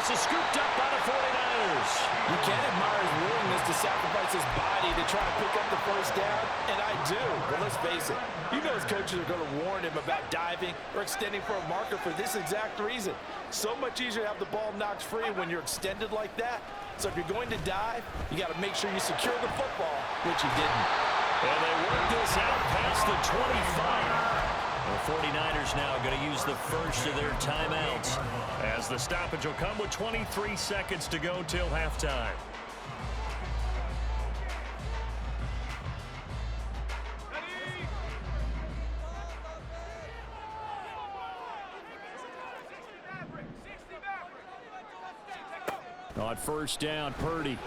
This is scooped up by the 49ers. You can't admire his willingness to sacrifice his body to try to pick up the first down, and I do. But let's face it, you know his coaches are going to warn him about diving or extending for a marker for this exact reason. So much easier to have the ball knocked free when you're extended like that. So if you're going to dive, you got to make sure you secure the football, which he didn't. And they work this out past the 25. The 49ers now going to use the first of their timeouts, as the stoppage will come with 23 seconds to go till halftime. On first down, Purdy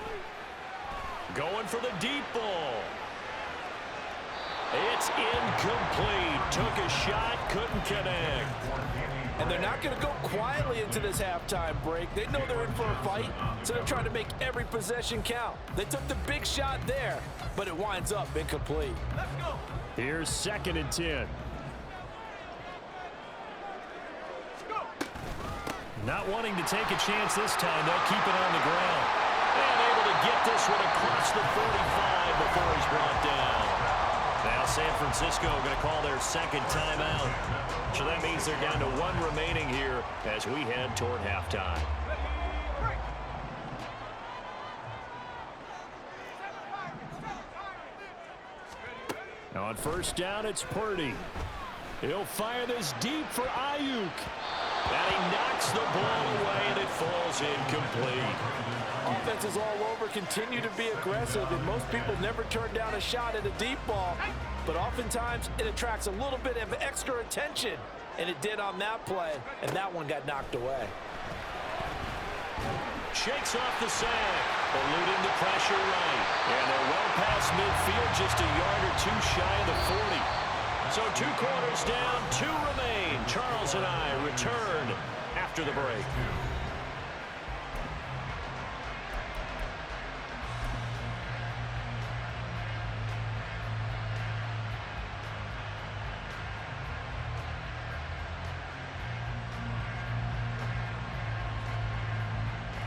going for the deep ball. It's incomplete. Took a shot, couldn't connect. And they're not going to go quietly into this halftime break. They know they're in for a fight, so they're trying to make every possession count. They took the big shot there, but it winds up incomplete. Let's go. Here's 2nd and 10. Not wanting to take a chance this time, they'll keep it on the ground. And able to get this one across the 45 before he's brought down. Now San Francisco going to call their second timeout. So that means they're down to 1 remaining here as we head toward halftime. On first down, it's Purdy. He'll fire this deep for Ayuk. And he knocks the ball away, and it falls incomplete. Offenses all over continue to be aggressive, and most people never turn down a shot at a deep ball. But oftentimes, it attracts a little bit of extra attention. And it did on that play, and that one got knocked away. Shakes off the sack, eluding the pressure right. And they're well past midfield, just a yard or two shy of the 40. So 2 quarters down, 2 remain. Charles and I return after the break.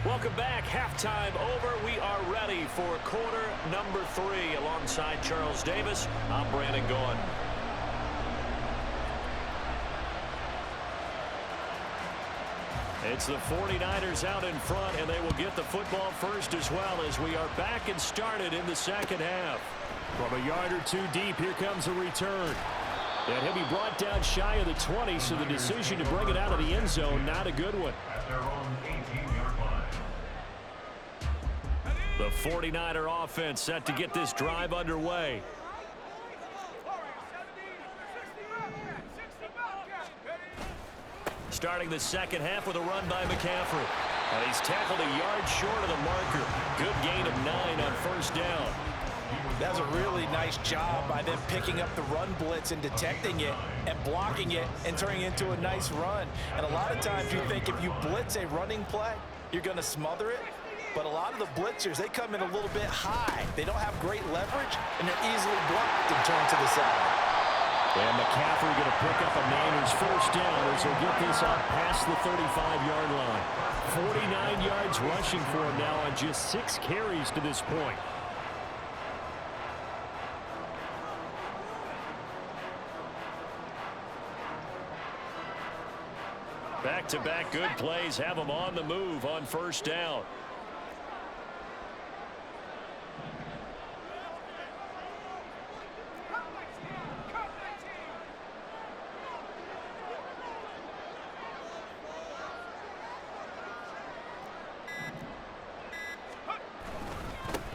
Welcome back. Halftime over. We are ready for quarter number 3. Alongside Charles Davis, I'm Brandon Gaughan. It's the 49ers out in front, and they will get the football first as well, as we are back and started in the second half. From a yard or 2 deep, here comes a return. And he'll be brought down shy of the 20, so the decision to bring it out of the end zone, not a good one. At their own 18-yard line. The 49er offense set to get this drive underway. Starting the second half with a run by McCaffrey. And he's tackled a yard short of the marker. Good gain of 9 on first down. That was a really nice job by them picking up the run blitz and detecting it and blocking it and turning it into a nice run. And a lot of times you think if you blitz a running play, you're going to smother it. But a lot of the blitzers, they come in a little bit high. They don't have great leverage, and they're easily blocked and turned to the side. And McCaffrey going to pick up a Niners first down as he'll get this out past the 35-yard line. 49 yards rushing for him now on just 6 carries to this point. Back-to-back good plays have him on the move on first down.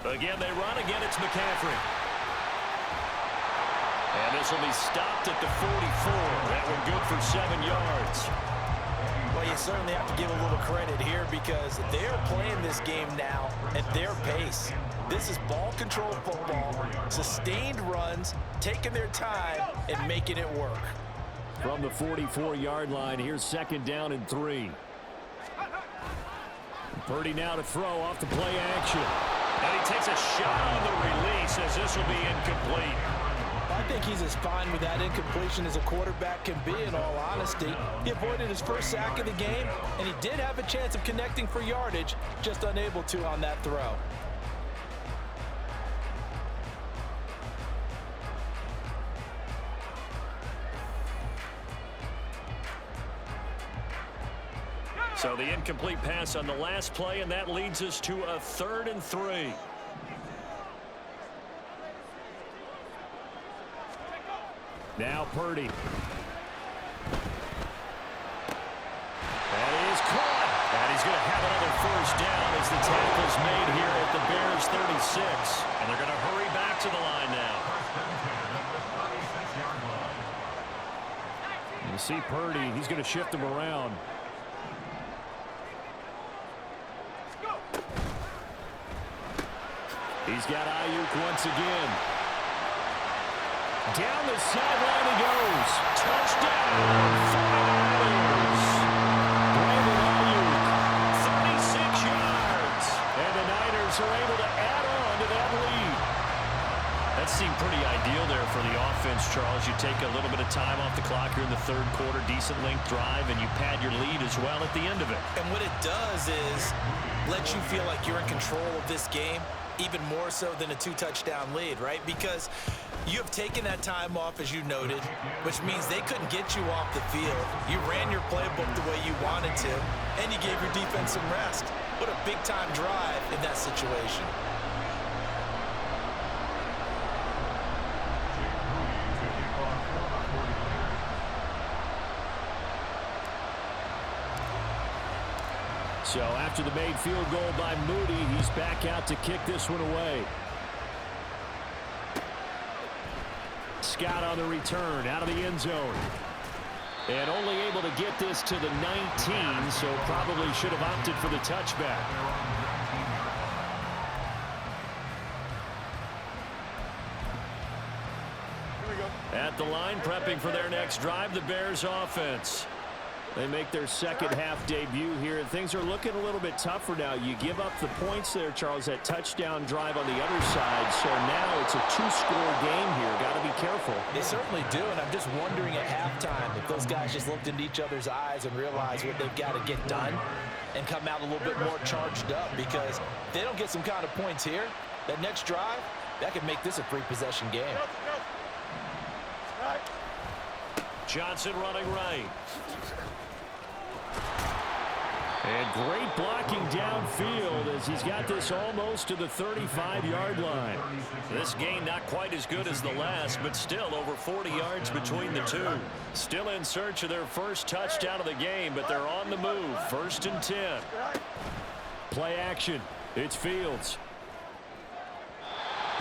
Again, they run. Again, it's McCaffrey. And this will be stopped at the 44. That one good for 7 yards. Well, you certainly have to give a little credit here because they're playing this game now at their pace. This is ball control football, sustained runs, taking their time, and making it work. From the 44-yard line, here's second down and 3. Purdy now to throw off the play action. And he takes a shot on the release as this will be incomplete. By think he's as fine with that incompletion as a quarterback can be, in all honesty. He avoided his first sack of the game, and he did have a chance of connecting for yardage, just unable to on that throw. So the incomplete pass on the last play, and that leads us to a 3rd and 3. Now Purdy. That is caught. And he's going to have another first down as the tackle's made here at the Bears 36. And they're going to hurry back to the line now. You see Purdy, he's going to shift him around. He's got Ayuk once again. Down the sideline he goes. Touchdown, 49ers. Brandon Ayuk, 36 yards. And the Niners are able to add on to that lead. That seemed pretty ideal there for the offense, Charles. You take a little bit of time off the clock here in the 3rd quarter, decent length drive, and you pad your lead as well at the end of it. And what it does is let you feel like you're in control of this game, even more so than a 2-touchdown lead, right? Because you have taken that time off, as you noted, which means they couldn't get you off the field. You ran your playbook the way you wanted to, and you gave your defense some rest. What a big-time drive in that situation. So after the made field goal by Moody, he's back out to kick this one away. Scott on the return out of the end zone. And only able to get this to the 19, so probably should have opted for the touchback. At the line, prepping for their next drive, the Bears offense. They make their second half debut here, and things are looking a little bit tougher now. You give up the points there, Charles, that touchdown drive on the other side, so now it's a 2-score game here. Got to be careful. They certainly do, and I'm just wondering at halftime if those guys just looked into each other's eyes and realized what they've got to get done and come out a little bit more charged up, because if they don't get some kind of points here, that next drive, that could make this a 3-possession game. Johnson running right. And great blocking downfield as he's got this almost to the 35-yard line. This game not quite as good as the last, but still over 40 yards between the two. Still in search of their first touchdown of the game, but they're on the move. 1st and 10. Play action. It's Fields.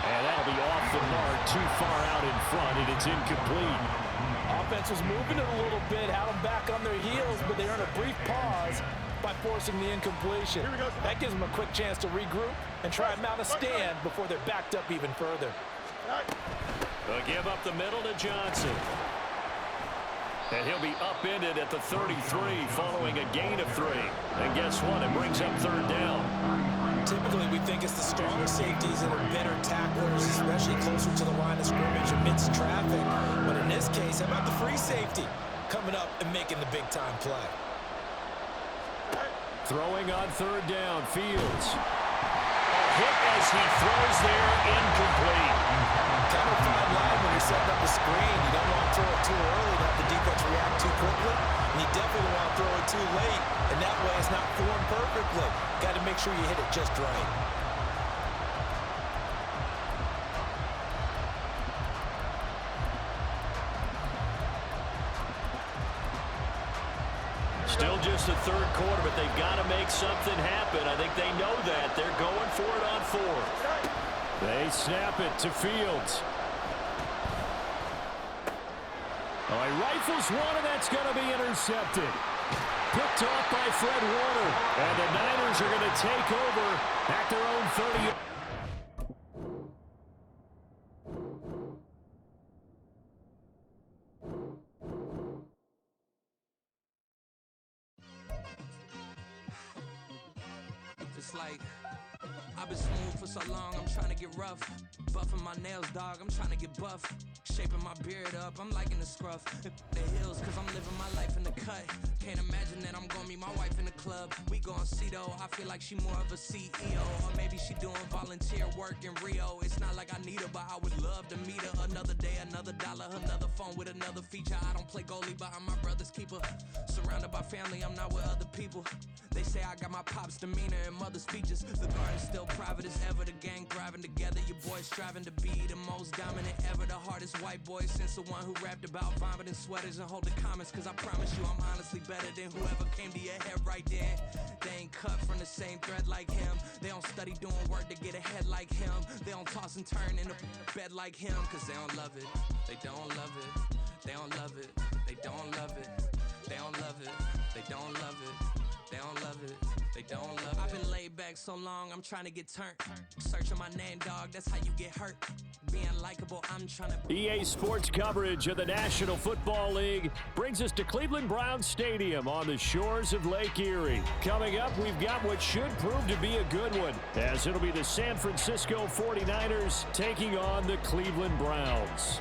And that'll be off the mark, too far out in front, and it's incomplete. Offense was moving it a little bit, had them back on their heels, but they earned a brief pause by forcing the incompletion. That gives them a quick chance to regroup and try and mount a stand before they're backed up even further. They'll give up the middle to Johnson. And he'll be upended at the 33 following a gain of 3. And guess what? It brings up 3rd down. Typically, we think it's the stronger safeties that are better tacklers, especially closer to the line of scrimmage amidst traffic. But in this case, how about the free safety coming up and making the big-time play? Throwing on 3rd down, Fields. A hit as he throws there, incomplete. Kind of a fine line when you're setting up a screen. You don't want to throw it too early to have the defense react too quickly. And you definitely don't want to throw it too late. And that way it's not formed perfectly. Got to make sure you hit it just right. Still just the 3rd quarter, but they've got to make something happen. I think they know that. They're going for it on 4th. They snap it to Fields. Oh, he rifles one, and that's going to be intercepted. Picked off by Fred Warner. And the Niners are going to take over at their own 30. It's like I've been smooth for so long, I'm trying to get rough. Buffing my nails, dog, I'm trying to get buff. Shaping my beard up, I'm liking the scruff. The hills, cause I'm living my life in the cut. Can't imagine that I'm gonna meet my wife in the club. We gon' see though, I feel like she more of a CEO. Or maybe she doing volunteer work in Rio. It's not like I need her, but I would love to meet her. Another day, another dollar, another phone with another feature. I don't play goalie, but I'm my brother's keeper. Surrounded by family, I'm not with other people. They say I got my pop's demeanor and mother's features. The garden's still private as ever. The gang thriving together. Your boys striving to be the most dominant ever. The hardest white boy since the one who rapped about vomiting sweaters and hold the comments. Cause I promise you I'm honestly better than whoever came to your head right then. They ain't cut from the same thread like him. They don't study doing work to get ahead like him. They don't toss and turn in the bed like him. Cause they don't love it. They don't love it. They don't love it. They don't love it. They don't love it. They don't love it. They don't love it. They don't love it. I've been laid back so long, I'm trying to get turned. Searching my name, dog, that's how you get hurt. Being likable, I'm trying to... EA Sports coverage of the National Football League brings us to Cleveland Browns Stadium on the shores of Lake Erie. Coming up, we've got what should prove to be a good one, as it'll be the San Francisco 49ers taking on the Cleveland Browns.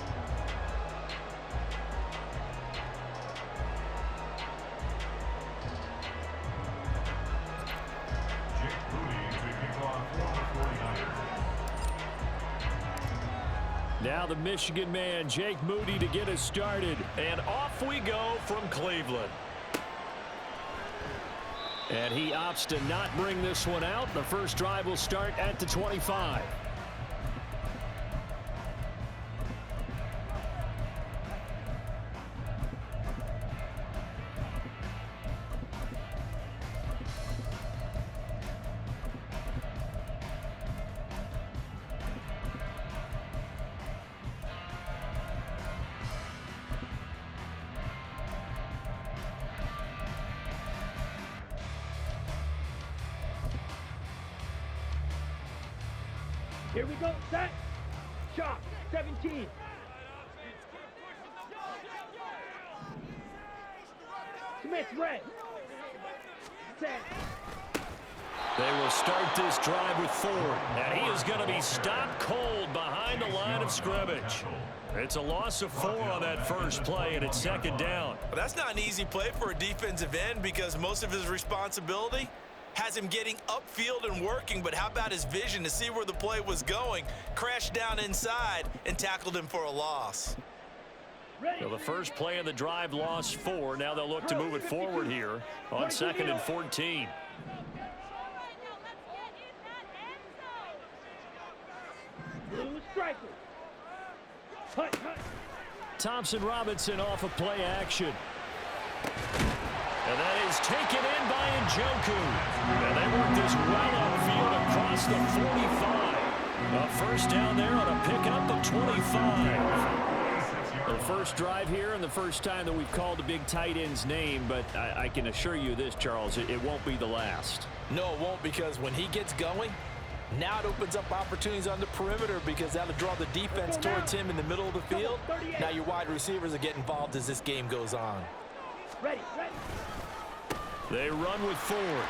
Now the Michigan man, Jake Moody, to get us started. And off we go from Cleveland. And he opts to not bring this one out. The first drive will start at the 25. Here we go, set, shot, 17. Smith, red, set. They will start this drive with Ford, and he is going to be stopped cold behind the line of scrimmage. It's a loss of 4 on that first play, and it's second down. Well, that's not an easy play for a defensive end because most of his responsibility has him getting upfield and working, but how about his vision to see where the play was going, crashed down inside, and tackled him for a loss. So the first play of the drive lost 4. Now they'll look to move it forward here on 2nd and 14. Blue striker. Hut, hut. Thompson Robinson off of play action. And that is taken in by Njoku. And they work this well upfield across the 45. A first down there on a pickup of 25. The first drive here and the first time that we've called a big tight end's name, but I can assure you this, Charles, it won't be the last. No, it won't, because when he gets going, now it opens up opportunities on the perimeter because that'll draw the defense towards him in the middle of the field. Now your wide receivers will get involved as this game goes on. Ready, ready. They run with Ford.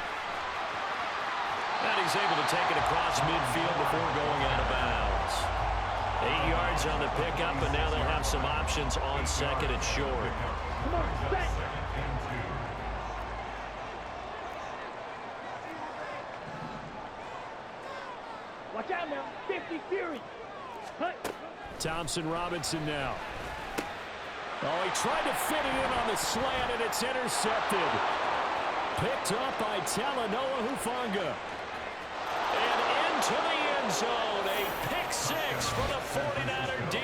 And he's able to take it across midfield before going out of bounds. 8 yards on the pickup, but now they'll have some options on 2nd and short. Come on, set. Watch out now, 50 Fury. Hut. Thompson Robinson now. Oh, he tried to fit it in on the slant, and it's intercepted. Picked up by Talanoa Hufanga. And into the end zone. A pick 6 for the 49er D.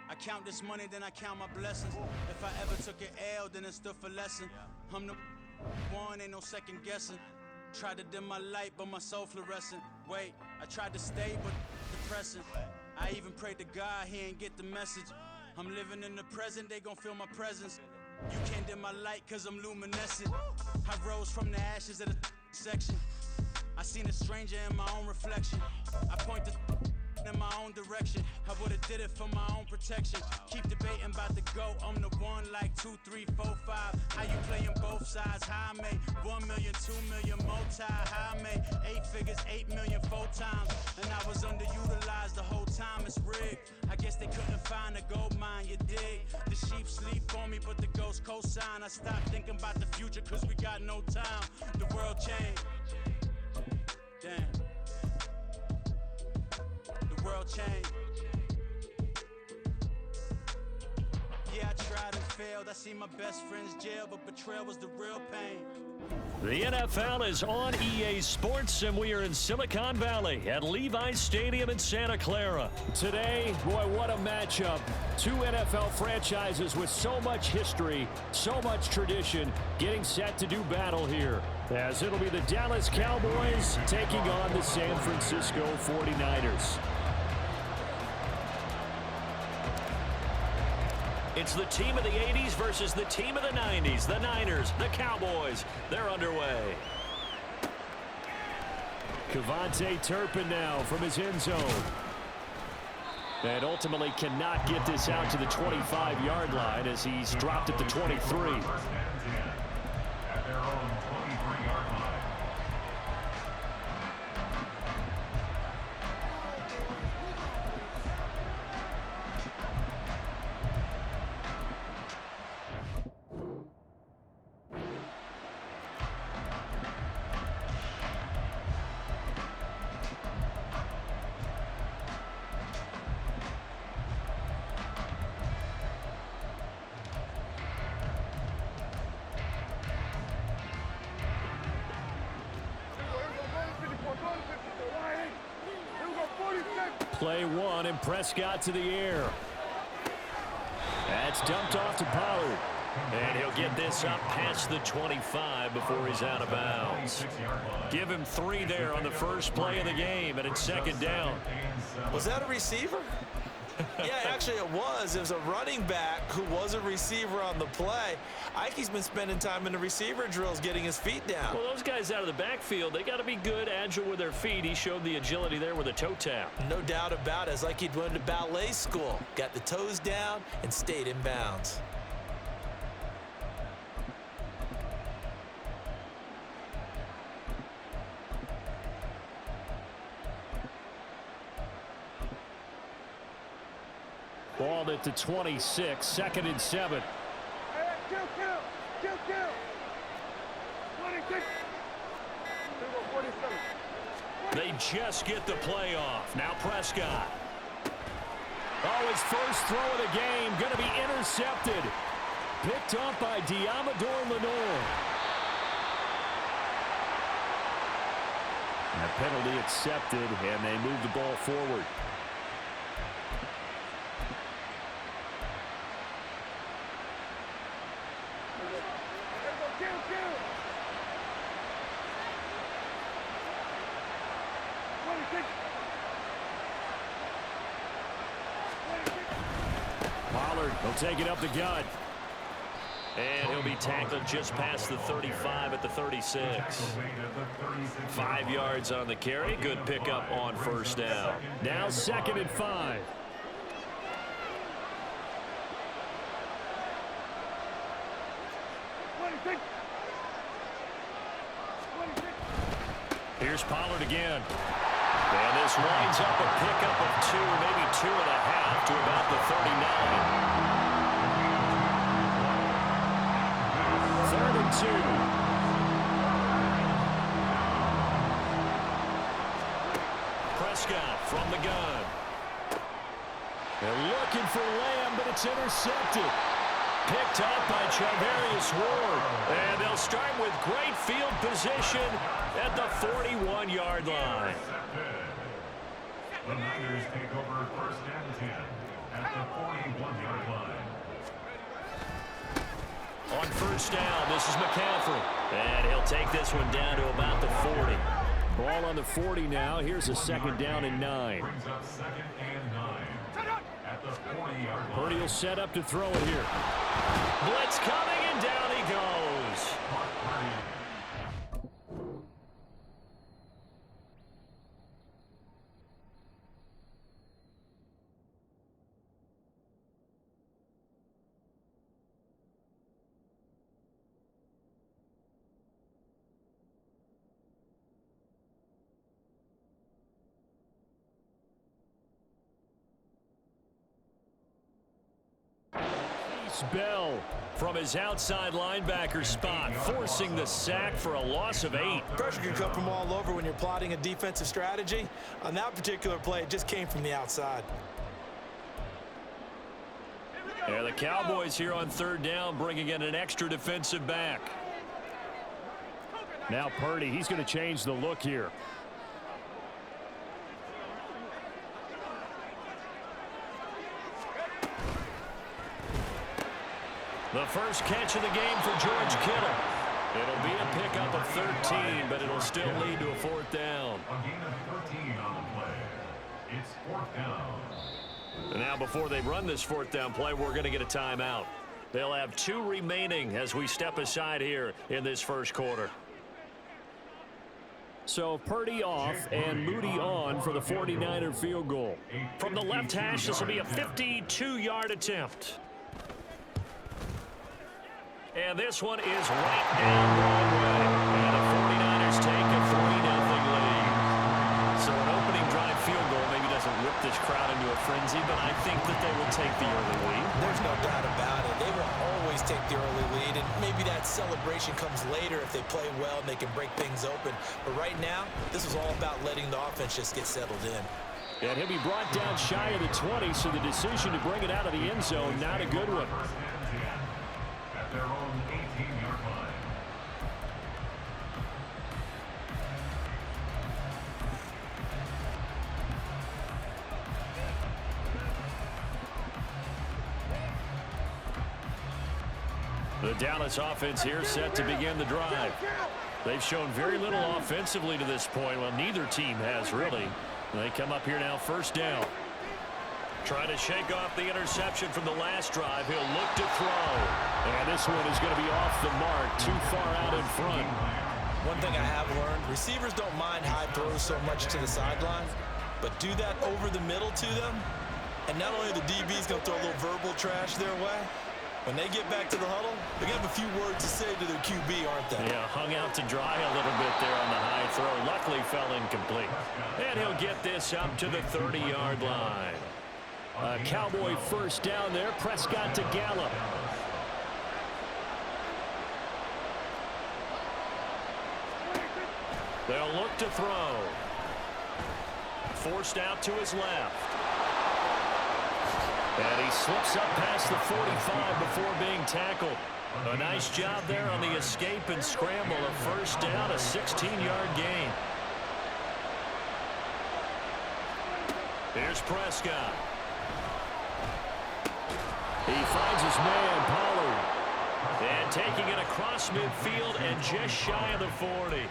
I count this money, then I count my blessings. If I ever took an L, then it stood for lesson. I'm the one, ain't no second guessing. Tried to dim my light, but my soul fluorescent. Wait, I tried to stay, but depressing. I even prayed to God, he ain't get the message. I'm living in the present, they gon' feel my presence. You can't dim my light cause I'm luminescent. I rose from the ashes of the section. I seen a stranger in my own reflection. I point the in my own direction. I would've did it for my own protection. Keep debating about the GOAT. I'm the one like 2, 3, 4, 5. How you playing both sides? How I made 1 million, 2 million, multi. How I made 8 figures, 8 million, 4 times. And I was underutilized the whole time. It's rigged. I guess they couldn't find a gold mine, you dig? The sheep sleep on me, but the ghost co-sign. I stopped thinking about the future cause we got no time. The world changed. Damn. The world changed. Yeah, I tried and failed. I see my best friends jail, but betrayal was the real pain. The NFL is on EA Sports, and we are in Silicon Valley at Levi's Stadium in Santa Clara. Today, boy, what a matchup. Two NFL franchises with so much history, so much tradition, getting set to do battle here. As it'll be the Dallas Cowboys taking on the San Francisco 49ers. It's the team of the 80s versus the team of the 90s. The Niners, the Cowboys, they're underway. Kevontae Turpin now from his end zone. And ultimately cannot get this out to the 25-yard line as he's dropped at the 23. At their own 23-yard line. Play one, and Prescott to the air. That's dumped off to Pollard. And he'll get this up past the 25 before he's out of bounds. Give him 3 there on the first play of the game, and it's second down. Was that a receiver? Yeah, actually it was. It was a running back who was a receiver on the play. Ikey's been spending time in the receiver drills getting his feet down. Well, those guys out of the backfield, they got to be good, agile with their feet. He showed the agility there with a toe tap. No doubt about it. It's like he'd went to ballet school. Got the toes down and stayed in bounds. Ball at the 26, 2nd and 7. Kill. 26. 47. They just get the play off. Now Prescott. Oh, his first throw of the game going to be intercepted. Picked up by Diamador Lenore. And a penalty accepted, and they move the ball forward. Pollard will take it up the gut. And he'll be tackled just past the 35 at the 36. 5 yards on the carry. Good pickup on first down. Now 2nd and 5. Here's Pollard again. And this winds up a pickup of 2, maybe 2.5 to about the 39. 3rd and 2. Prescott from the gun. They're looking for Lamb, but it's intercepted. Picked up by Charvarius Ward. And they'll start with great field position at the 41-yard line. The Niners take over 1st and 10 at the 41-yard line. On first down, this is McCaffrey. And he'll take this one down to about the 40. Ball on the 40 now. Here's a 2nd down and 9. Brings up 2nd and 9 at the 40-yard line. Purdy will set up to throw it here. Blitz coming, and down he goes. Bell from his outside linebacker spot, forcing the sack for a loss of 8. Pressure can come from all over when you're plotting a defensive strategy. On that particular play, it just came from the outside. Yeah, the Cowboys here on 3rd down, bringing in an extra defensive back. Now Purdy, he's going to change the look here. The first catch of the game for George Kittle. It'll be a pickup of 13, but it'll still lead to a 4th down. A gain of 13 on the play. It's 4th down. And now before they run this 4th down play, we're going to get a timeout. They'll have 2 remaining as we step aside here in this first quarter. So Purdy off and Moody on for the 49er field goal. From the left hash, this will be a 52-yard attempt. And this one is right down Broadway. And the 49ers take a 3-0 lead. So an opening drive field goal maybe doesn't whip this crowd into a frenzy, but I think that they will take the early lead. There's no doubt about it. They will always take the early lead, and maybe that celebration comes later if they play well and they can break things open. But right now, this is all about letting the offense just get settled in. And he'll be brought down shy of the 20, so the decision to bring it out of the end zone, not a good one. At their own 18-yard line. The Dallas offense here set to begin the drive. They've shown very little offensively to this point. Well, neither team has really. They come up here now, 1st down. Trying to shake off the interception from the last drive. He'll look to throw. And this one is going to be off the mark, too far out in front. One thing I have learned, receivers don't mind high throws so much to the sideline, but do that over the middle to them, and not only are the DBs going to throw a little verbal trash their way, when they get back to the huddle, they're going to have a few words to say to their QB, aren't they? Yeah, hung out to dry a little bit there on the high throw. Luckily fell incomplete. And he'll get this up to the 30-yard line. A Cowboy 1st down there. Prescott to Gallup. They'll look to throw. Forced out to his left. And he slips up past the 45 before being tackled. A nice job there on the escape and scramble. A 1st down, a 16-yard gain. Here's Prescott. He finds his man, Pollard. And taking it across midfield and just shy of the 40.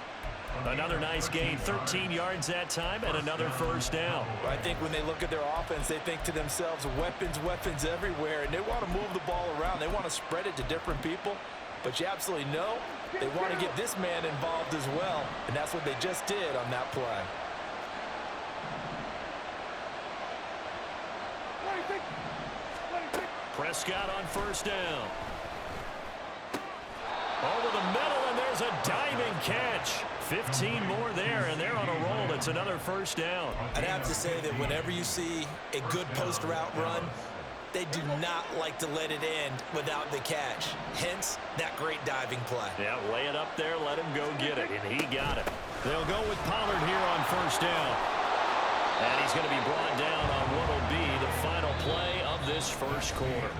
Another nice gain, 13 yards that time, and another 1st down. I think when they look at their offense, they think to themselves, weapons, weapons everywhere, and they want to move the ball around. They want to spread it to different people, but you absolutely know they want to get this man involved as well, and that's what they just did on that play. Prescott on 1st down. Over the middle, and there's a diving catch. 15 more there, and they're on a roll. It's another 1st down. I'd have to say that whenever you see a good post route run, they do not like to let it end without the catch. Hence, that great diving play. Yeah, lay it up there, let him go get it, and he got it. They'll go with Pollard here on 1st down. And he's going to be brought down on what will be the final play of this first quarter.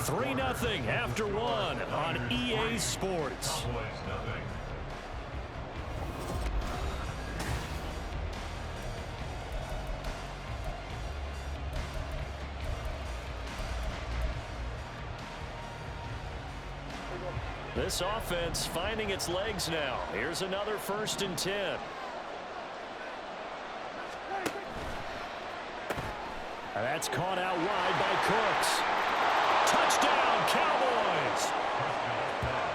3-0 after 1 on EA Sports. This offense finding its legs now. Here's another 1st and 10. That's caught out wide by Cooks. Touchdown, Cowboys!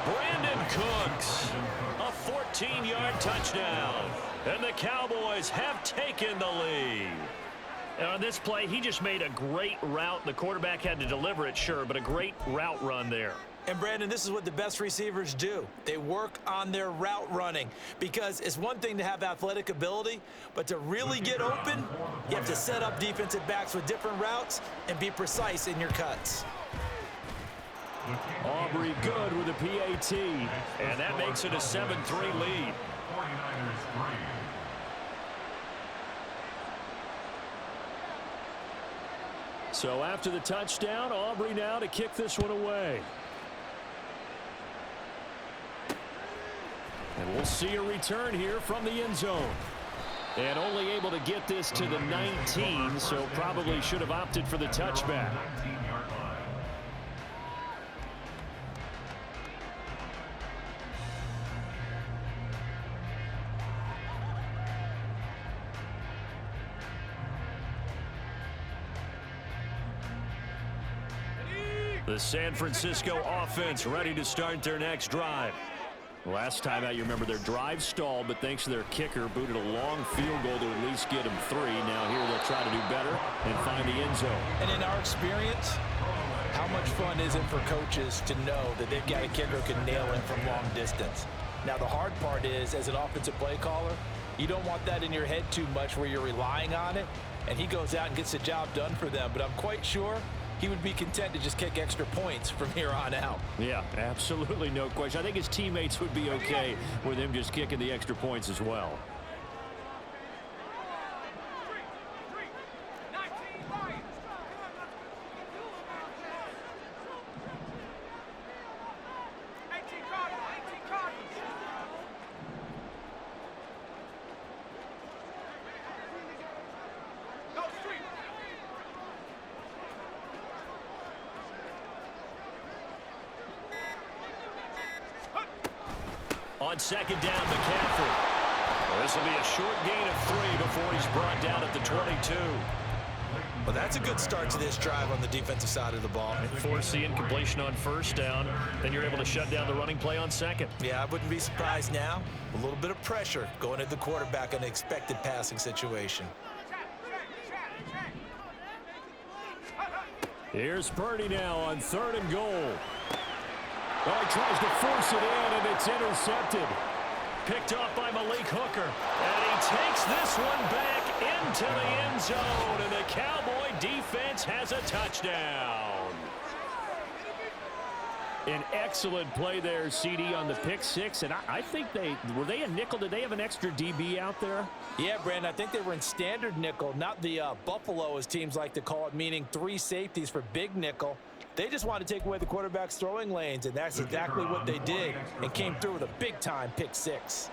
Brandon Cooks, a 14-yard touchdown. And the Cowboys have taken the lead. And on this play, he just made a great route. The quarterback had to deliver it, sure, but a great route run there. And, Brandon, this is what the best receivers do. They work on their route running because it's one thing to have athletic ability, but to really get open, you have to set up defensive backs with different routes and be precise in your cuts. Aubrey good with a PAT, and that makes it a 7-3 lead. 49ers 3. So after the touchdown, Aubrey now to kick this one away. And we'll see a return here from the end zone. And only able to get this to the 19, so probably should have opted for the touchback. 19-yard line. The San Francisco offense ready to start their next drive. Last time out, you remember their drive stalled, but thanks to their kicker, booted a long field goal to at least get them 3. Now here they'll try to do better and find the end zone. And in our experience, how much fun is it for coaches to know that they've got a kicker who can nail him from long distance? Now, the hard part is, as an offensive play caller, you don't want that in your head too much where you're relying on it, and he goes out and gets the job done for them. But I'm quite sure he would be content to just kick extra points from here on out. Yeah, absolutely no question. I think his teammates would be okay with him just kicking the extra points as well. On second down, McCaffrey. Well, this will be a short gain of 3 before he's brought down at the 22. Well, that's a good start to this drive on the defensive side of the ball. Force the incompletion on first down, then you're able to shut down the running play on second. Yeah, I wouldn't be surprised now. A little bit of pressure going at the quarterback in an expected passing situation. Here's Purdy now on 3rd and goal. Oh, he tries to force it in, and it's intercepted. Picked off by Malik Hooker. And he takes this one back into the end zone, and the Cowboy defense has a touchdown. An excellent play there, CD, on the pick six. And I think were they a nickel? Did they have an extra DB out there? Yeah, Brandon, I think they were in standard nickel, not the Buffalo, as teams like to call it, meaning 3 safeties for big nickel. They just wanted to take away the quarterback's throwing lanes, and that's exactly what they did, and came through with a big-time pick six.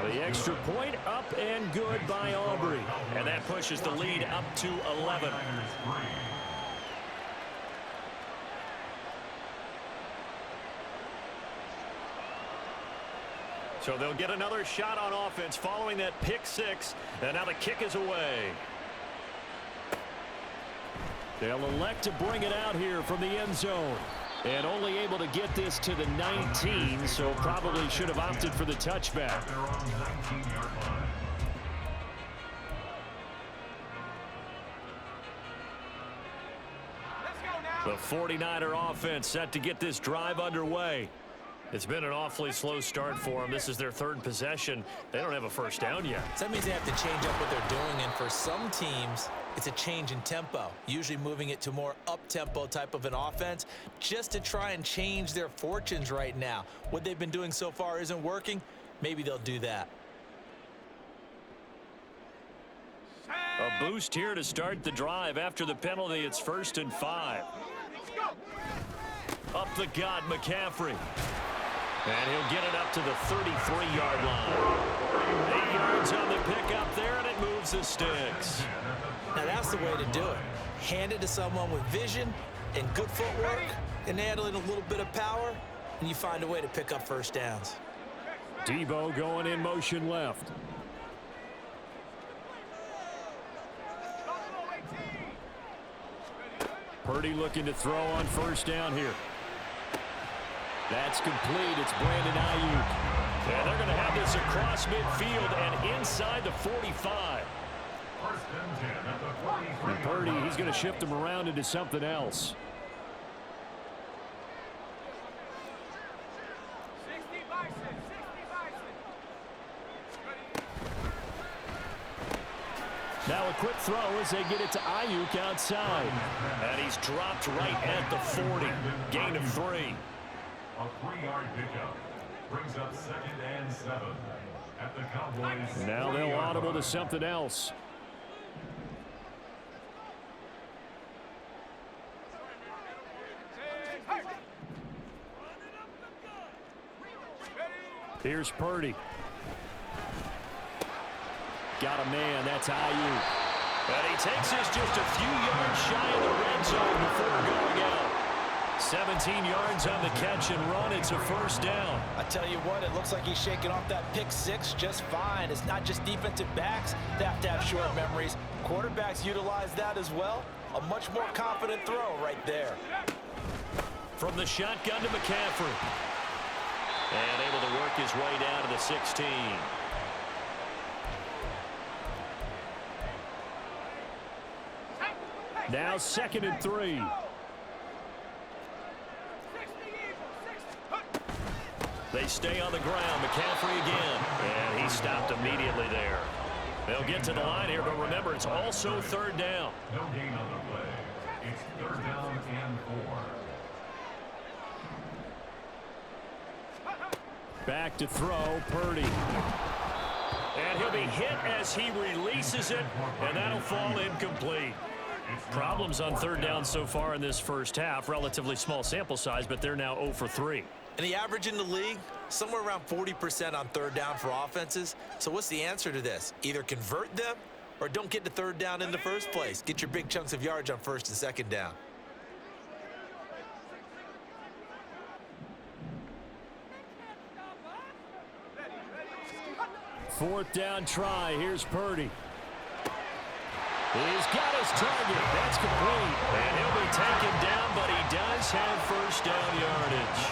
The extra point up and good by Aubrey. And that pushes the lead up to 11. So they'll get another shot on offense following that pick six. And now the kick is away. They'll elect to bring it out here from the end zone. And only able to get this to the 19, so probably should have opted for the touchback. The 49er offense set to get this drive underway. It's been an awfully slow start for them. This is their 3rd possession. They don't have a first down yet. So that means they have to change up what they're doing, and for some teams, it's a change in tempo, usually moving it to more up-tempo type of an offense just to try and change their fortunes right now. What they've been doing so far isn't working. Maybe they'll do that. A boost here to start the drive. After the penalty, it's 1st and 5. Up the gut, McCaffrey. And he'll get it up to the 33-yard line. 8 yards on the pickup there, and it moves the sticks. Now that's the way to do it. Hand it to someone with vision and good footwork and add in a little bit of power, and you find a way to pick up first downs. Debo going in motion left. Purdy looking to throw on first down here. That's complete. It's Brandon Ayuk. And they're going to have this across midfield and inside the 45. First and 10 at the 43. And Purdy, he's going to shift them around into something else. Now a quick throw as they get it to Ayuk outside. And he's dropped right at the 40. Gain of 3. A 3-yard pickup brings up 2nd and 7 at the Cowboys. Now they'll audible to something else. Here's Purdy. Got a man. That's Ayuk. And he takes this just a few yards shy of the red zone before going out. 17 yards on the catch and run. It's a first down. I tell you what, it looks like he's shaking off that pick six just fine. It's not just defensive backs that have to have short memories. Quarterbacks utilize that as well. A much more confident throw right there. From the shotgun to McCaffrey. And able to work his way down to the 16. Now 2nd and 3. They stay on the ground. McCaffrey again. And he stopped immediately there. They'll get to the line here, but remember, it's also 3rd down. No gain on the play. It's 3rd down and 4. Back to throw, Purdy. And he'll be hit as he releases it, and that'll fall incomplete. Problems on 3rd down so far in this first half. Relatively small sample size, but they're now 0 for 3. And the average in the league, somewhere around 40% on 3rd down for offenses. So what's the answer to this? Either convert them or don't get to 3rd down in the first place. Get your big chunks of yards on 1st and 2nd down. Fourth down try. Here's Purdy. He's got his target. That's complete. And he'll be taken down, but he does have first down yardage.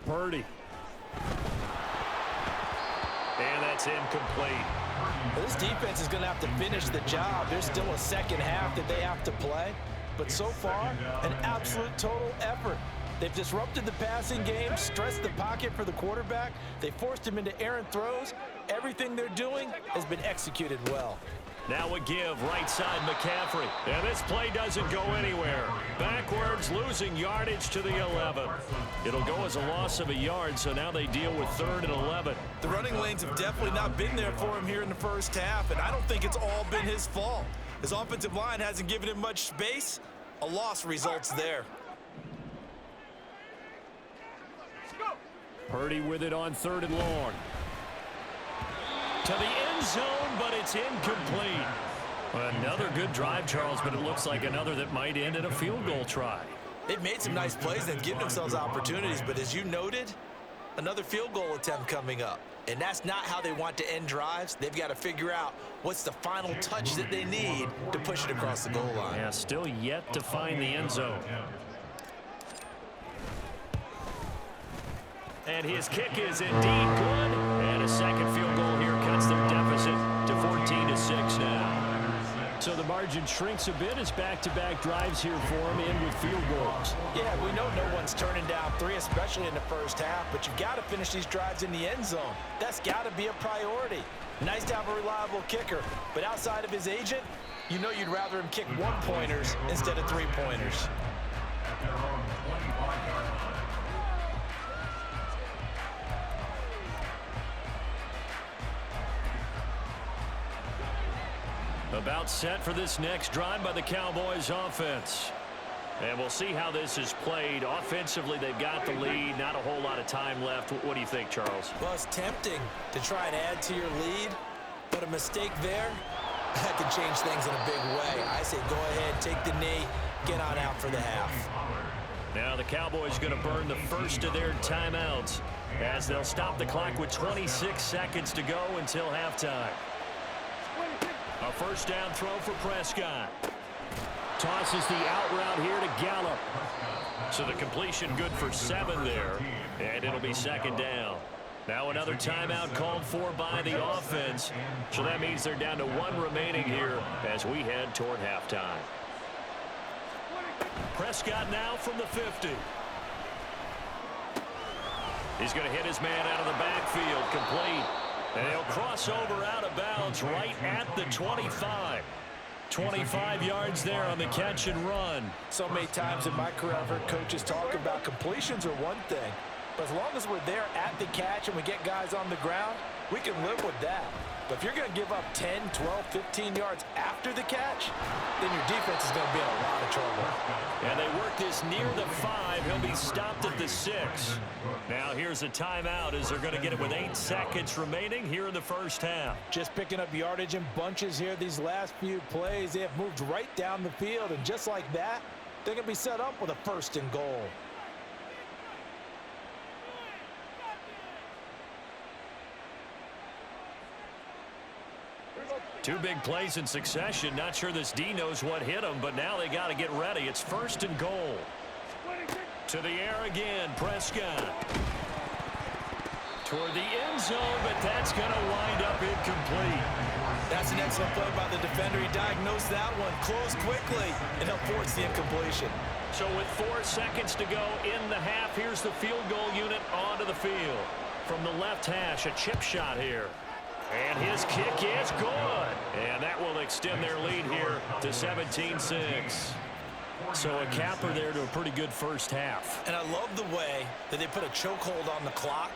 Purdy. And that's incomplete. Well, this defense is going to have to finish the job. There's still a second half that they have to play. But so far, an absolute total effort. They've disrupted the passing game, stressed the pocket for the quarterback. They forced him into errant throws. Everything they're doing has been executed well. Now a give, right side McCaffrey. And this play doesn't go anywhere. Backwards, losing yardage to the 11. It'll go as a loss of a yard, so now they deal with 3rd and 11. The running lanes have definitely not been there for him here in the first half, and I don't think it's all been his fault. His offensive line hasn't given him much space. A loss results there. Purdy with it on 3rd and long. To the end zone, but it's incomplete. Another good drive, Charles, but it looks like another that might end in a field goal try. They've made some nice plays and given themselves opportunities, but as you noted, another field goal attempt coming up. And that's not how they want to end drives. They've got to figure out what's the final touch that they need to push it across the goal line. Yeah, still yet to find the end zone. And his kick is indeed good. And a second field goal here cuts their deficit to 14-6 now. So the margin shrinks a bit as back-to-back drives here for him, in with field goals. Yeah, we know no one's turning down 3, especially in the first half, but you've got to finish these drives in the end zone. That's got to be a priority. Nice to have a reliable kicker, but outside of his agent, you know you'd rather him kick 1-pointers instead of 3-pointers. At their own 25-yard line. About set for this next drive by the Cowboys offense. And we'll see how this is played. Offensively, they've got the lead. Not a whole lot of time left. What do you think, Charles? Well, it's tempting to try and add to your lead, but a mistake there, that could change things in a big way. I say go ahead, take the knee, get on out for the half. Now the Cowboys going to burn the first of their timeouts as they'll stop the clock with 26 seconds to go until halftime. A first down throw for Prescott. Tosses the out route here to Gallup. So the completion good for 7 there, and it'll be second down. Now another timeout called for by the offense. So that means they're down to 1 remaining here as we head toward halftime. Prescott now from the 50. He's going to hit his man out of the backfield, complete. And he'll cross over out of bounds right at the 25. 25 yards there on the catch and run. So many times in my career I've heard coaches talk about completions are one thing, but as long as we're there at the catch and we get guys on the ground, we can live with that. But if you're going to give up 10, 12, 15 yards after the catch, then your defense is going to be in a lot of trouble. And they work this near the 5. He'll be stopped at the 6. Now here's a timeout as they're going to get it with 8 seconds remaining here in the first half. Just picking up yardage in bunches here these last few plays. They have moved right down the field, and just like that, they're going to be set up with a 1st and goal. Two big plays in succession. Not sure this D knows what hit him, but now they got to get ready. It's 1st and goal. To the air again, Prescott. Toward the end zone, but that's going to wind up incomplete. That's an excellent play by the defender. He diagnosed that one, closed quickly, and he'll force the incompletion. So with 4 seconds to go in the half, here's the field goal unit onto the field. From the left hash, a chip shot here. And his kick is good. And that will extend their lead here to 17-6. So a capper there to a pretty good first half. And I love the way that they put a chokehold on the clock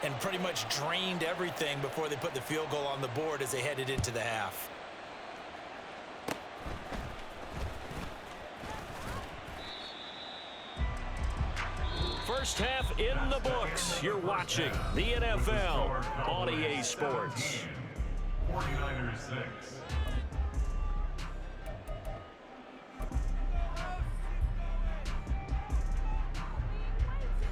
and pretty much drained everything before they put the field goal on the board as they headed into the half. First half in the books. You're watching the NFL on EA Sports. 49ers 6.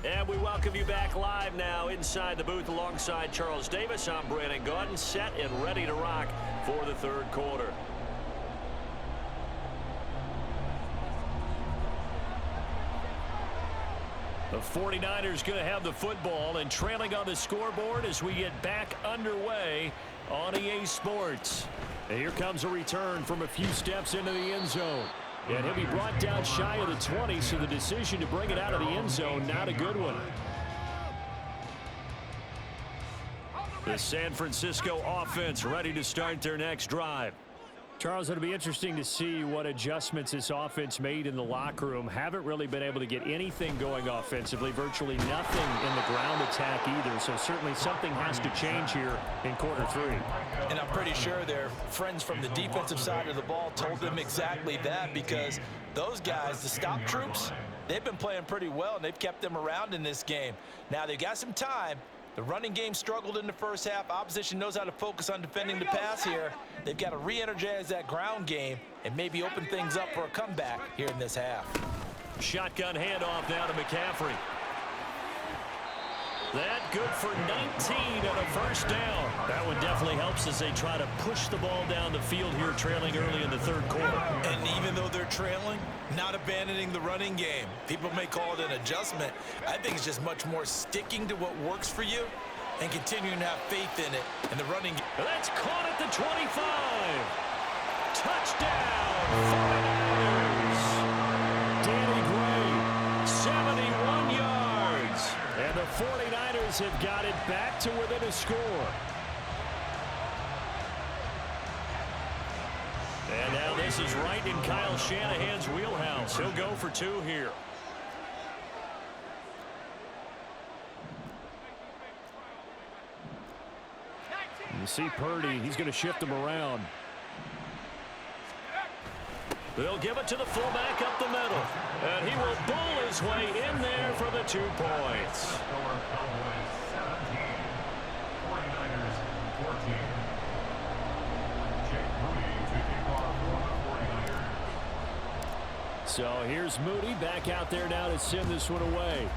And we welcome you back live now inside the booth alongside Charles Davis. I'm Brandon Gaudin, set and ready to rock for the third quarter. The 49ers going to have the football and trailing on the scoreboard as we get back underway on EA Sports. And here comes a return from a few steps into the end zone. And he'll be brought down shy of the 20, so the decision to bring it out of the end zone, not a good one. The San Francisco offense ready to start their next drive. Charles, it'll be interesting to see what adjustments this offense made in the locker room. Haven't really been able to get anything going offensively, virtually nothing in the ground attack either. So certainly something has to change here in quarter 3. And I'm pretty sure their friends from the defensive side of the ball told them exactly that, because those guys, the stop troops, they've been playing pretty well, and they've kept them around in this game. Now they've got some time. The running game struggled in the first half. Opposition knows how to focus on defending the pass here. They've got to re-energize that ground game and maybe open things up for a comeback here in this half. Shotgun handoff now to McCaffrey. That good for 19 and a first down. That one definitely helps as they try to push the ball down the field here, trailing early in the third quarter. And even though they're trailing, not abandoning the running game. People may call it an adjustment. I think it's just much more sticking to what works for you and continuing to have faith in it in the running game. That's caught at the 25. Touchdown, 49ers. Danny Gray, 71 yards. And the 49ers have got it back to within a score. And now this is right in Kyle Shanahan's wheelhouse. He'll go for 2 here. You see Purdy, he's going to shift him around. They'll give it to the fullback up the middle. And he will bowl his way in there for the 2 points. So here's Moody back out there now to send this one away.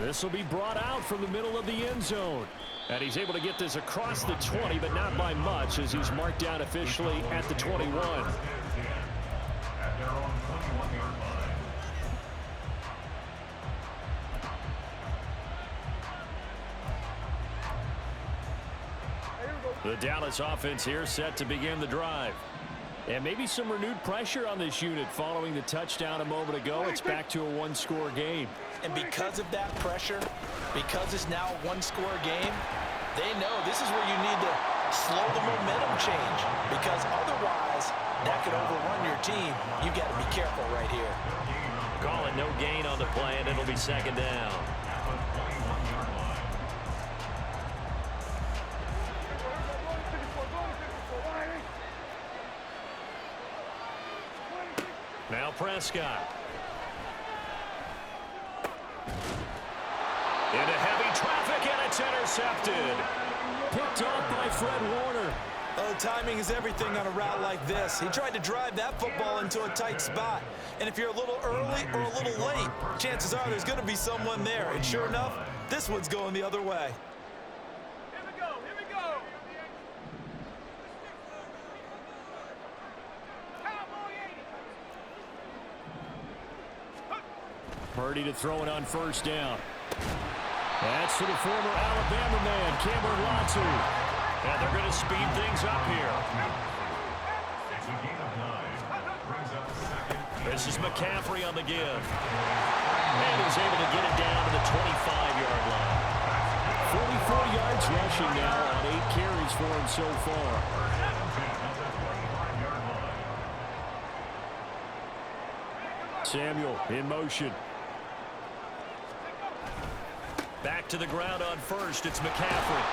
This will be brought out from the middle of the end zone. And he's able to get this across the 20, but not by much, as he's marked down officially at the 21. At their own 21-yard line. The Dallas offense here set to begin the drive. And maybe some renewed pressure on this unit following the touchdown a moment ago. It's back to a one-score game. And because of that pressure, because it's now a one-score game, they know this is where you need to slow the momentum change, because otherwise that could overrun your team. You've got to be careful right here. Calling no gain on the play, and it'll be second down. Now Prescott. Into heavy traffic, and it's intercepted. Picked off by Fred Warner. Oh, timing is everything on a route like this. He tried to drive that football into a tight spot. And if you're a little early or a little late, chances are there's going to be someone there. And sure enough, this one's going the other way. Here we go, here we go. Cowboy 80. Purdy to throw it on first down. That's to the former Alabama man, Cameron Latu. And they're going to speed things up here. It's a gain of 9. Brings up second. This is McCaffrey on the give. And he's able to get it down to the 25-yard line. 44 yards rushing now on 8 carries for him so far. Samuel in motion. Back to the ground on first. It's McCaffrey.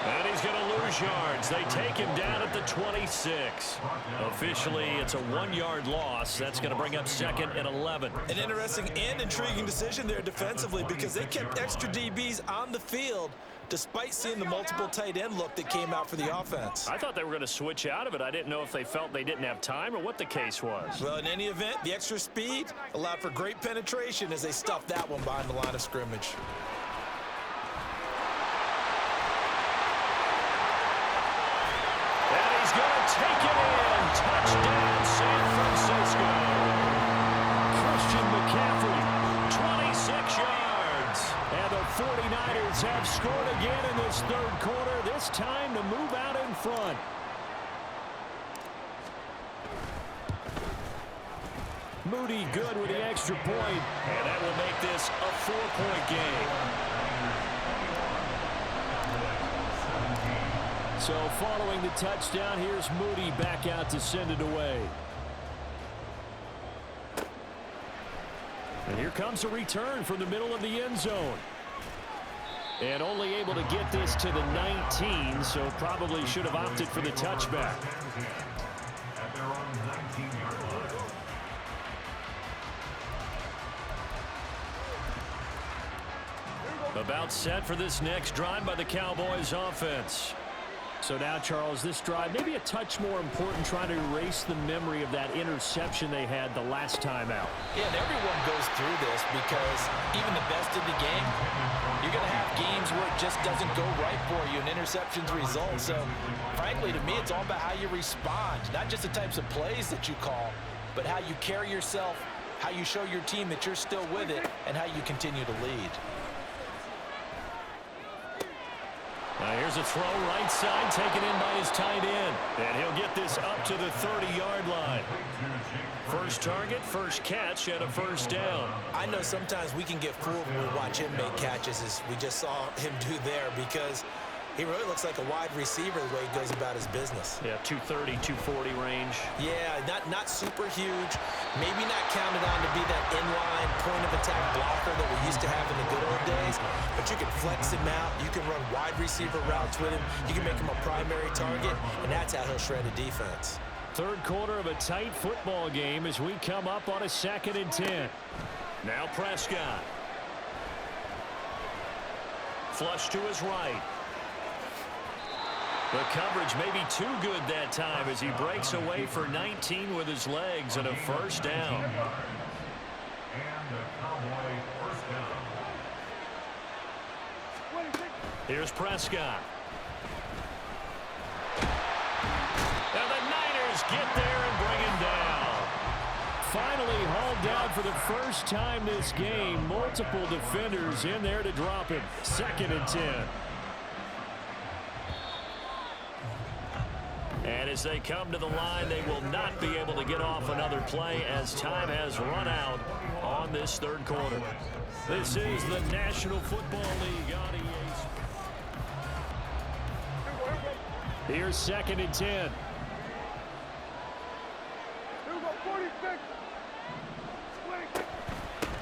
And he's going to lose yards. They take him down at the 26. Officially, it's a 1-yard loss. That's going to bring up second and 11. An interesting and intriguing decision there defensively, because they kept extra DBs on the field despite seeing the multiple tight end look that came out for the offense. I thought they were going to switch out of it. I didn't know if they felt they didn't have time or what the case was. Well, in any event, the extra speed allowed for great penetration as they stuffed that one behind the line of scrimmage. And he's going to take it in. Touchdown, San Francisco. Christian McCaffrey, 26 yards. And the 49ers have scored again in this third quarter, this time to move out in front. Moody good with the extra point, and that will make this a 4-point game. So following the touchdown, here's Moody back out to send it away. And here comes a return from the middle of the end zone. And only able to get this to the 19, so probably should have opted for the touchback. At their own 19-yard line. About set for this next drive by the Cowboys offense. So now, Charles, this drive maybe a touch more important, trying to erase the memory of that interception they had the last time out. Yeah, and everyone goes through this, because even the best in the game, you're going to have games where it just doesn't go right for you, and interceptions result. So, frankly, to me, it's all about how you respond, not just the types of plays that you call, but how you carry yourself, how you show your team that you're still with it, and how you continue to lead. Now here's a throw right side, taken in by his tight end. And he'll get this up to the 30-yard line. First target, first catch, and a first down. I know sometimes we can get fooled when we watch him make catches, as we just saw him do there, because he really looks like a wide receiver the way he goes about his business. Yeah, 230, 240 range. Yeah, not super huge. Maybe not counted on to be that inline point-of-attack blocker that we used to have in the good old days, but you can flex him out. You can run wide receiver routes with him. You can make him a primary target, and that's how he'll shred a defense. Third quarter of a tight football game as we come up on a 2nd and 10. Now Prescott. Flush to his right. The coverage may be too good that time as he breaks away for 19 with his legs and a first down. And the Cowboy first down. Here's Prescott. And the Niners get there and bring him down. Finally hauled down for the first time this game. Multiple defenders in there to drop him. 2nd and 10. And as they come to the line, they will not be able to get off another play as time has run out on this 3rd quarter. This is the National Football League on EA. Here's 2nd and 10.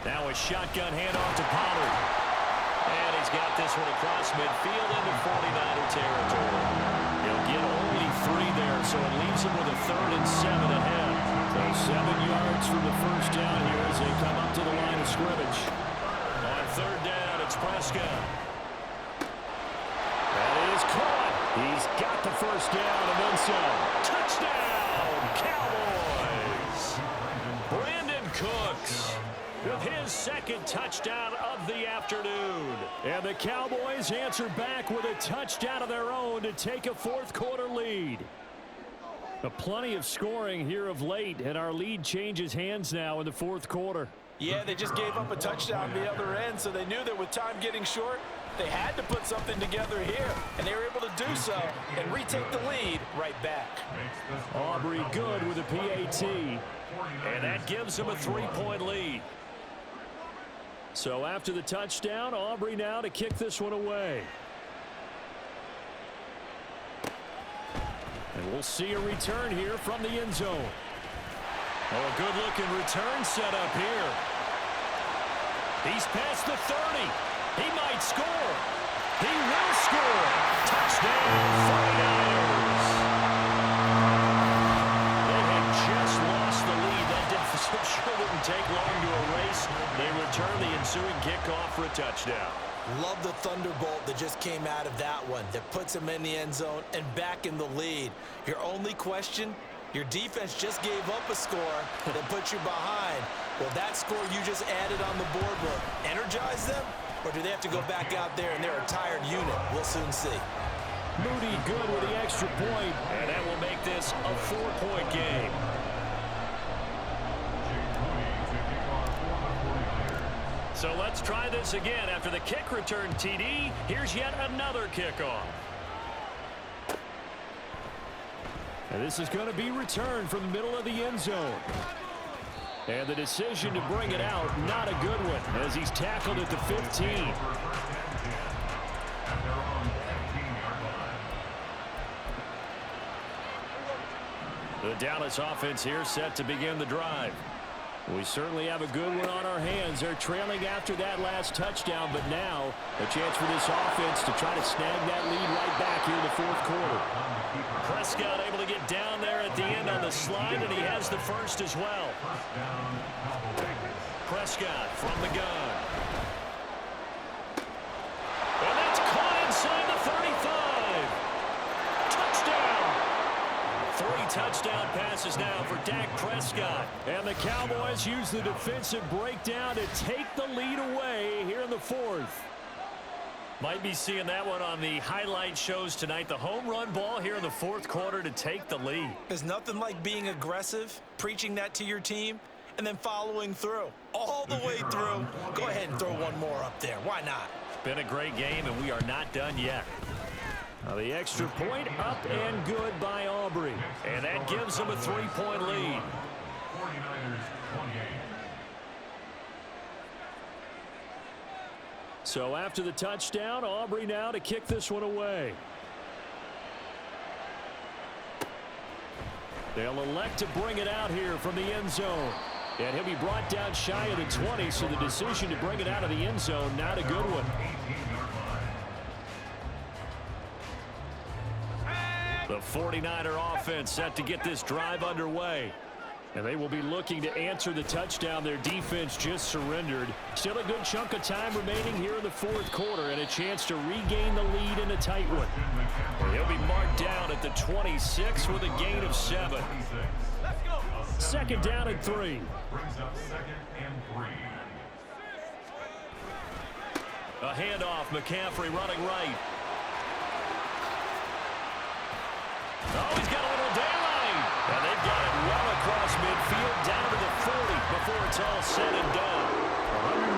Now a shotgun handoff to Pollard. And he's got this one across midfield into 49er territory. He'll get only 3 there, so it leaves him with a 3rd and 7 ahead. So 7 yards from the first down here as they come up to the line of scrimmage. On 3rd down, it's Prescott. That is caught. He's got the first down and then some. Touchdown, Cowboys! Brandon Cooks with his 2nd touchdown of the afternoon. And the Cowboys answer back with a touchdown of their own to take a 4th quarter lead. Plenty of scoring here of late, and our lead changes hands now in the 4th quarter. Yeah, they just gave up a touchdown the other end, so they knew that with time getting short, they had to put something together here, and they were able to do so and retake the lead right back. Aubrey good with a PAT, and that gives them a 3-point lead. So after the touchdown, Aubrey now to kick this one away. And we'll see a return here from the end zone. Oh, a good-looking return set up here. He's past the 30. He might score. He will score. Touchdown, 49ers. They had just lost the lead. That deficit sure wouldn't take long to erase. They return the ensuing kickoff for a touchdown. Love the thunderbolt that just came out of that one that puts them in the end zone and back in the lead. Your only question, your defense just gave up a score that put you behind. Well, that score you just added on the board will energize them, or do they have to go back out there and they're a tired unit? We'll soon see. Moody good with the extra point, and that will make this a 4-point game. So let's try this again. After the kick return TD, here's yet another kickoff. And this is going to be returned from the middle of the end zone. And the decision to bring it out, not a good one, as he's tackled at the 15. The Dallas offense here set to begin the drive. We certainly have a good one on our hands. They're trailing after that last touchdown, but now a chance for this offense to try to snag that lead right back here in the 4th quarter. Prescott able to get down there at the end on the slide, and he has the first as well. Prescott from the gun. And that's caught inside the 35. Touchdown. 3 touchdown passes now for Dak Prescott. And the Cowboys use the defensive breakdown to take the lead away here in the 4th. Might be seeing that one on the highlight shows tonight. The home run ball here in the 4th quarter to take the lead. There's nothing like being aggressive, preaching that to your team, and then following through. All the way through. Go ahead and throw one more up there. Why not? It's been a great game, and we are not done yet. Now the extra point up and good by Aubrey. And that gives them a 3-point lead. 49ers 28. So after the touchdown, Aubrey now to kick this one away. They'll elect to bring it out here from the end zone. And he'll be brought down shy of the 20, so the decision to bring it out of the end zone, not a good one. The 49er offense set to get this drive underway. And they will be looking to answer the touchdown their defense just surrendered. Still a good chunk of time remaining here in the fourth quarter and a chance to regain the lead in a tight one. And he'll be marked down at the 26 with a gain of 7. Second down and 3. Brings up second and 3. A handoff, McCaffrey running right. Oh, he's got a little daylight. And they've got it well across midfield down to the 40 before it's all said and done.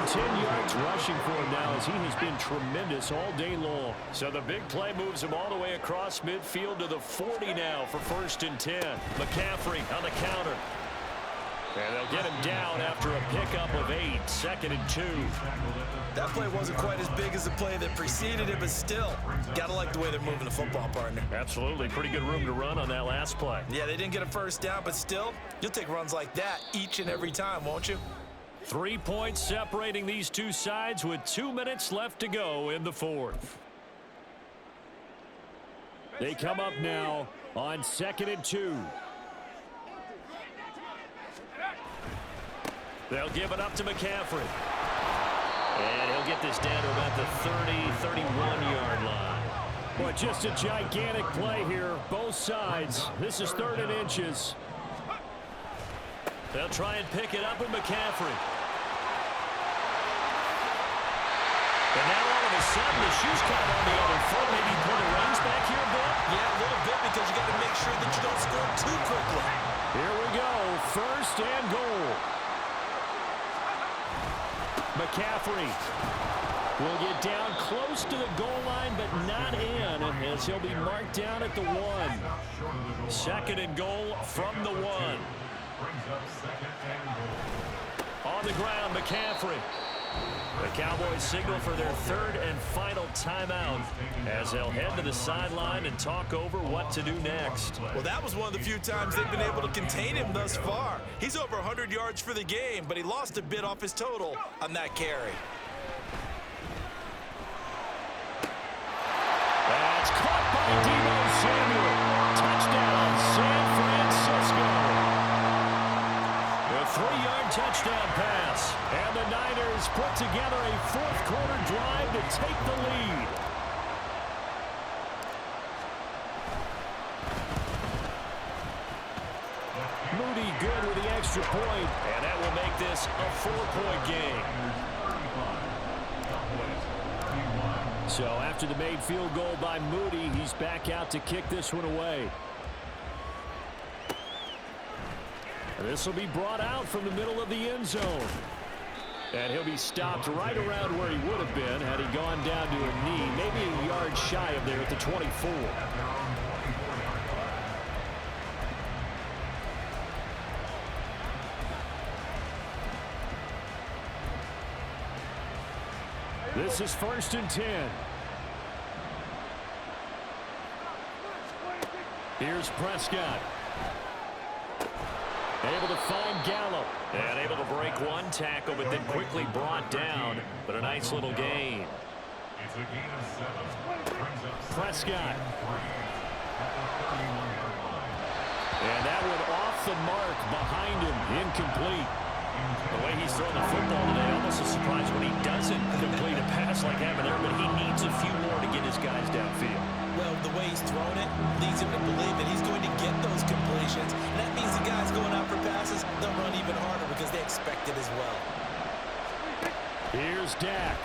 110 yards rushing for him now as he has been tremendous all day long. So the big play moves him all the way across midfield to the 40 now for 1st and 10. McCaffrey on the counter. And they'll get him down after a pickup of 8, 2nd and 2. That play wasn't quite as big as the play that preceded it, but still, gotta like the way they're moving the football, partner. Absolutely. Pretty good room to run on that last play. Yeah, they didn't get a first down, but still, you'll take runs like that each and every time, won't you? 3 points separating these two sides with 2 minutes left to go in the fourth. They come up now on 2nd and 2. They'll give it up to McCaffrey. And he'll get this down to about the 30, 31-yard line. Boy, just a gigantic play here, both sides. This is 3rd and inches. They'll try and pick it up with McCaffrey. And now all of a sudden, the shoe's caught on the other foot. Maybe pull the reins back here a bit? Yeah, a little bit, because you got to make sure that you don't score too quickly. Here we go, 1st and goal. McCaffrey will get down close to the goal line, but not in, as he'll be marked down at the 1. 2nd and goal from the 1. On the ground, McCaffrey. The Cowboys signal for their 3rd and final timeout as they'll head to the sideline and talk over what to do next. Well, that was one of the few times they've been able to contain him thus far. He's over 100 yards for the game, but he lost a bit off his total on that carry. That's caught by Deebo Samuel. Touchdown, San Francisco. A 3-yard touchdown pass. And the Niners put together a fourth-quarter drive to take the lead. Moody good with the extra point, and that will make this a 4-point game. So after the made field goal by Moody, he's back out to kick this one away. And this will be brought out from the middle of the end zone. And he'll be stopped right around where he would have been had he gone down to a knee, maybe a yard shy of there at the 24. This is 1st and 10. Here's Prescott. Able to find Gallup. And able to break one tackle, but then quickly brought down. But a nice little gain. It's a gain of 7. Prescott. And that one off the mark behind him. Incomplete. The way he's throwing the football today, almost a surprise when he doesn't complete a pass like happened there, but he needs a few more to get his guys downfield. Well, the way he's thrown it leads him to believe that he's going to get those completions. And that means the guys going out for passes, they'll run even harder because they expect it as well. Here's Dak.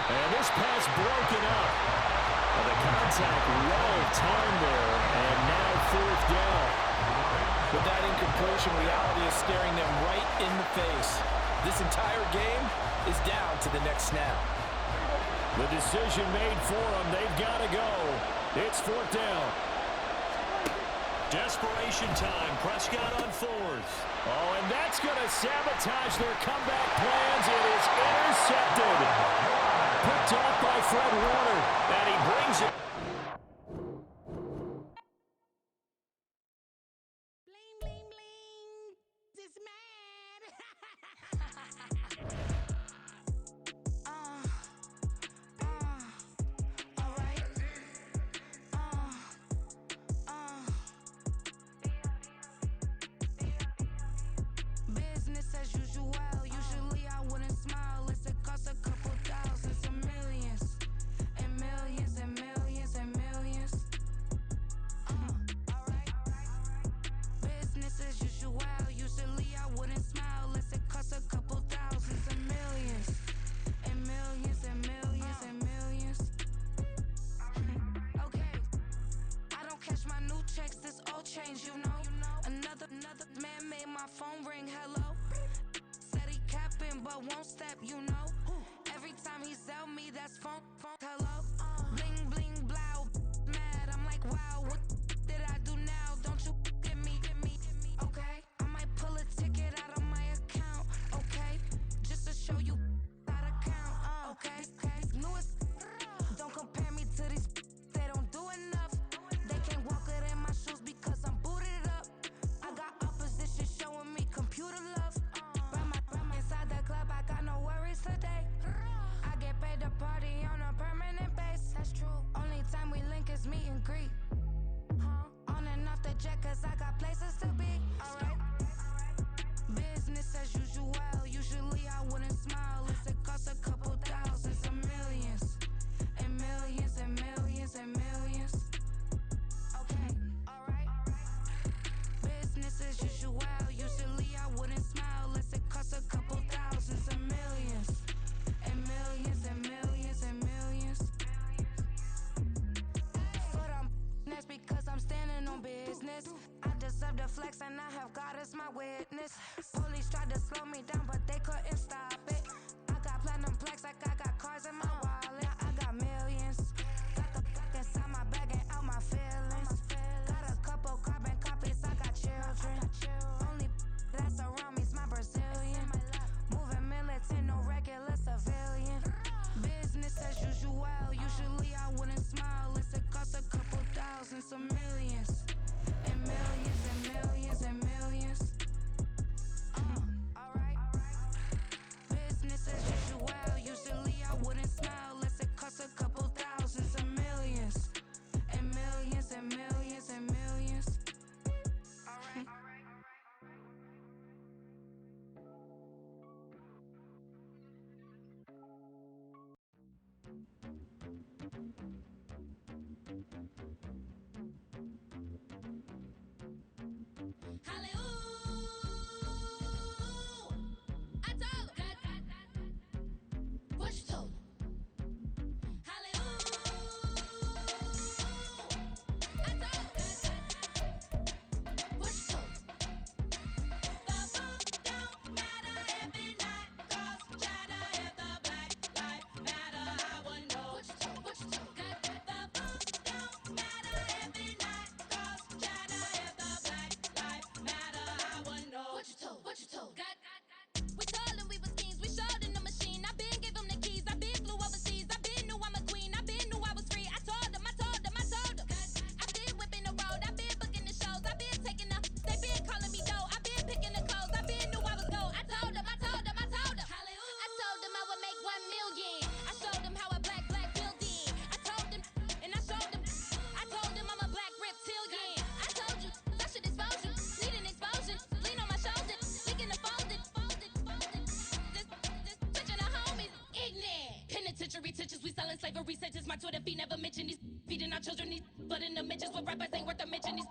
And this pass broken up. Well, the contact well timed there, and now 4th down. But that incompletion reality is staring them right in the face. This entire game is down to the next snap. The decision made for them. They've got to go. It's 4th down. Desperation time. Prescott on 4th. Oh, and that's going to sabotage their comeback plans. It is intercepted. Picked off by Fred Warner. And he brings it. stepping but won't step, you know. Every time he sell me, that's phone, hello. Bling, bling, blow, mad, I'm like, wow, what did I do now? Don't you get me, okay? I might pull a ticket out of my account, okay? Just to show you how to count, okay? Newest, don't compare me to these, they don't do enough. They can't walk it in my shoes because I'm booted up. I got opposition showing me computer love. From inside the club, I got no worries today. I get paid to party on a permanent base. That's true. Only time we link is meet and greet. On and off the jet, cause I got places to be. Alright. Business as usual. Usually I wouldn't smile if it costs a couple thousands of millions. And millions and millions and millions. Okay, alright. Business as usual. Usually I wouldn't smile unless it costs a couple thousands of millions. And millions and millions and millions. Foot on, that's because I'm standing on business. I deserve the flex and I have God as my witness. Police tried to slow me down, but they couldn't stop it. I got platinum plaques like I got cars in my wallet. I got millions. Got the fuck inside my bag and out my feelings. Got a couple carbon copies, I got children. Only that's around me's my Brazilian. Moving militant, no regular civilian. Business as usual. Usually I wouldn't smile unless it costs a couple thousands of millions. And millions and millions and millions. Alright. Business as usual. Usually I wouldn't smile unless it costs a couple thousands of millions. And millions and millions and millions. Alright. We selling slavery sentences. My Twitter feed never mention these feeding our children. These but in the mentions with rappers ain't worth a mention. These